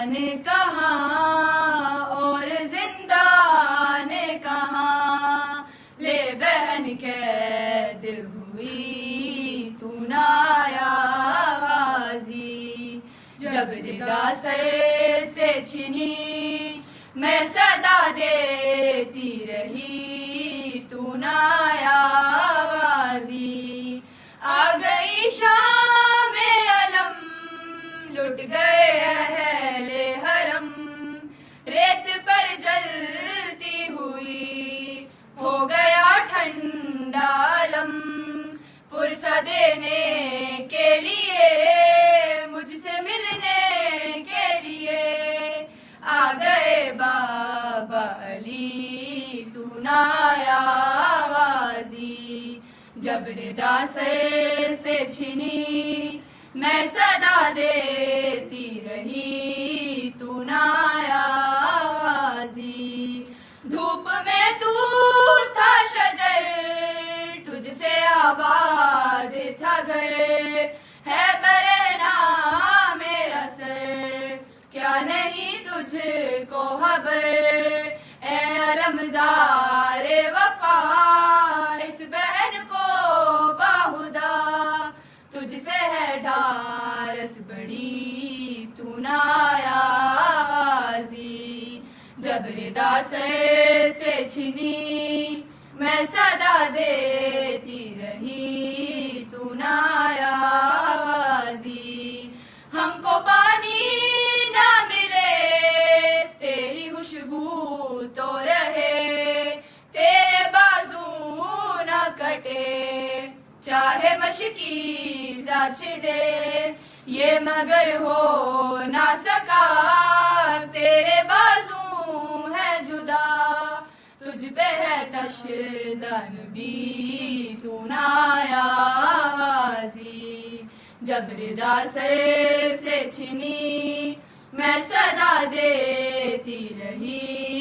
जाने कहाँ और जिंदा ने कहाँ, ले बहन कैद हुई तू ना आया गाजी। जब रिदा सर से छिनी मैं सदा देती रही तू ना आया गाजी। आ गई शाम अलम लुट गए अहले हरम, रेत पर जलती हुई हो गया ठंडा अलम। पुरसा देने के लिए मुझसे मिलने के लिए आ गए बाबा अली तू ना आया गाजी। जब रिदा सर से छिनी मैं सदा देती रही तू ना आया गाजी। धूप में तू था शजर तुझसे आबाद था घर, है बरहना मेरा सर क्या नहीं तुझको खबर। ए अलमदार वफा इस बहन को बाहुदा, तुझसे है ढारस बड़ी तू ना आया गाजी। जब रिदा सर से छिनी मैं सदा देती रही तू ना आया गाजी। हमको पानी ना मिले तेरी खुशबू तो रहे, तेरे बाजू ना कटे चाहे मशकी जाच दे, ये मगर हो ना सका तेरे बाजू है जुदा। तुझ पे है तशदन भी तू ना आया गाजी। जब रिदा सर से छिनी मैं सदा देती रही